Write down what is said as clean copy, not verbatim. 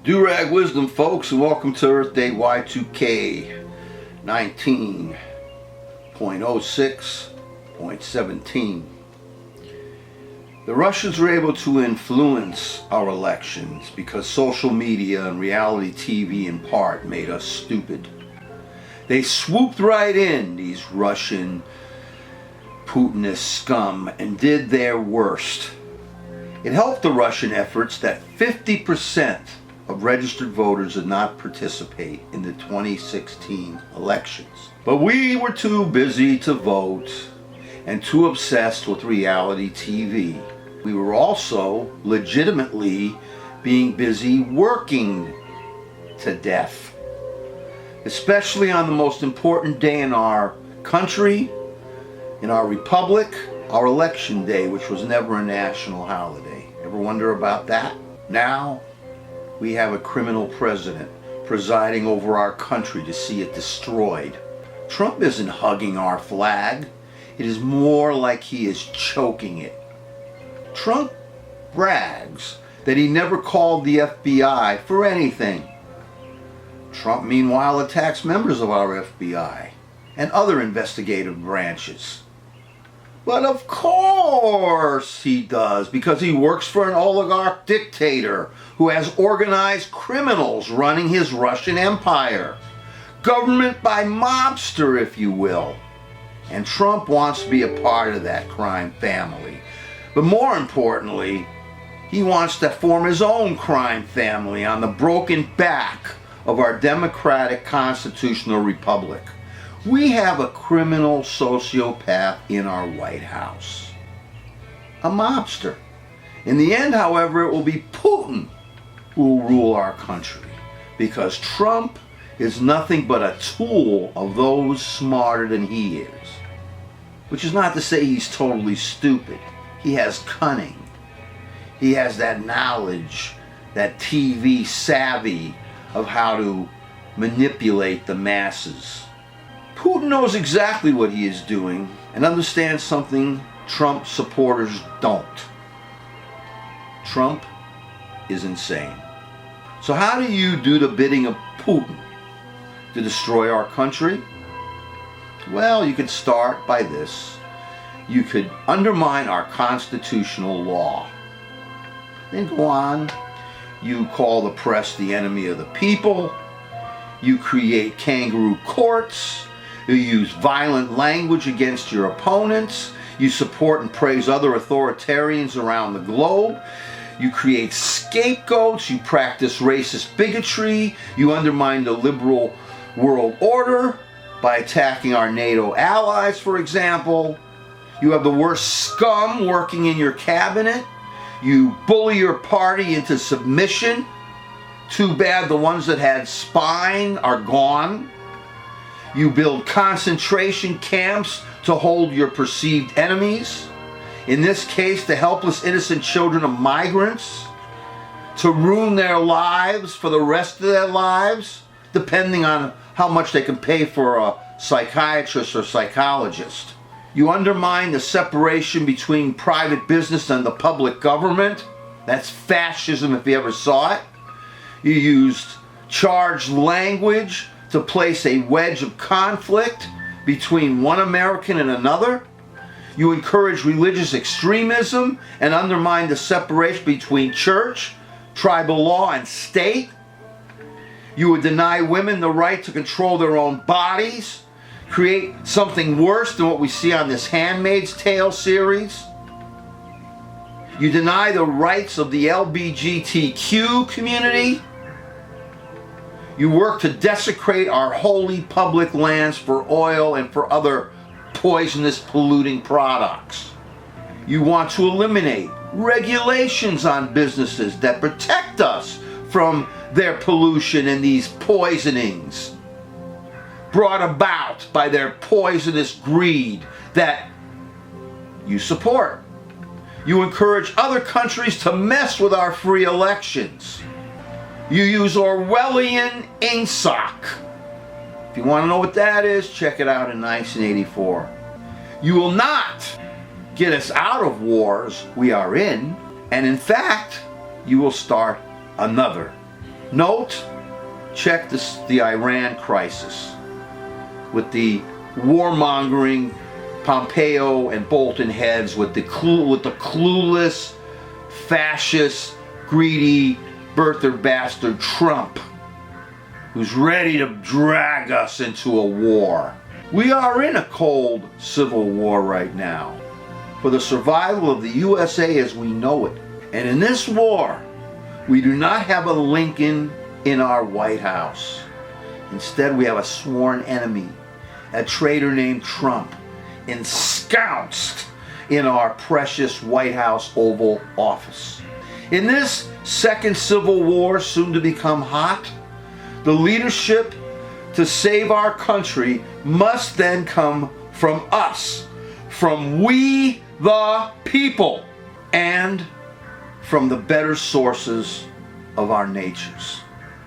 Durag Wisdom, folks, and welcome to Earth Day Y2K 19.06.17. The Russians were able to influence our elections because social media and reality TV in part made us stupid. They swooped right in, these Russian Putinist scum, and did their worst. It helped the Russian efforts that 50% of registered voters did not participate in the 2016 elections. But we were too busy to vote and too obsessed with reality TV. We were also legitimately being busy working to death, especially on the most important day in our country, in our republic, our election day, which was never a national holiday. Ever wonder about that? Now, we have a criminal president presiding over our country to see it destroyed. Trump isn't hugging our flag. It is more like he is choking it. Trump brags that he never called the FBI for anything. Trump, meanwhile, attacks members of our FBI and other investigative branches. But of course he does, because he works for an oligarch dictator who has organized criminals running his Russian empire. Government by mobster, if you will. And Trump wants to be a part of that crime family. But more importantly, he wants to form his own crime family on the broken back of our democratic constitutional republic. We have a criminal sociopath in our White House. A mobster. In the end, however, it will be Putin who will rule our country, because Trump is nothing but a tool of those smarter than he is. Which is not to say he's totally stupid. He has cunning. He has that knowledge, that TV savvy of how to manipulate the masses. Putin knows exactly what he is doing and understands something Trump supporters don't. Trump is insane. So how do you do the bidding of Putin to destroy our country? Well, you could start by this. You could undermine our constitutional law. Then go on. You call the press the enemy of the people. You create kangaroo courts. You use violent language against your opponents. You support and praise other authoritarians around the globe. You create scapegoats. You practice racist bigotry. You undermine the liberal world order by attacking our NATO allies, for example. You have the worst scum working in your cabinet. You bully your party into submission. Too bad the ones that had spine are gone. You build concentration camps to hold your perceived enemies. In this case, the helpless innocent children of migrants, to ruin their lives for the rest of their lives, depending on how much they can pay for a psychiatrist or psychologist. You undermine the separation between private business and the public government. That's fascism if you ever saw it. You used charged language to place a wedge of conflict between one American and another. You encourage religious extremism and undermine the separation between church, tribal law, and state. You would deny women the right to control their own bodies, create something worse than what we see on this Handmaid's Tale series. You deny the rights of the LGBTQ community. You work to desecrate our holy public lands for oil and for other poisonous, polluting products. You want to eliminate regulations on businesses that protect us from their pollution and these poisonings brought about by their poisonous greed that you support. You encourage other countries to mess with our free elections. You use Orwellian INSOC. If you want to know what that is, check it out in 1984. You will not get us out of wars we are in, and in fact, you will start another Note, check this, the Iran crisis with the warmongering Pompeo and Bolton heads, with the clueless, fascist, greedy, birther bastard Trump, who's ready to drag us into a war. We are in a cold civil war right now for the survival of the USA as we know it. And in this war, we do not have a Lincoln in our White House. Instead, we have a sworn enemy, a traitor named Trump, ensconced in our precious White House Oval Office. In this second civil war, soon to become hot, the leadership to save our country must then come from us, from we the people, and from the better sources of our natures.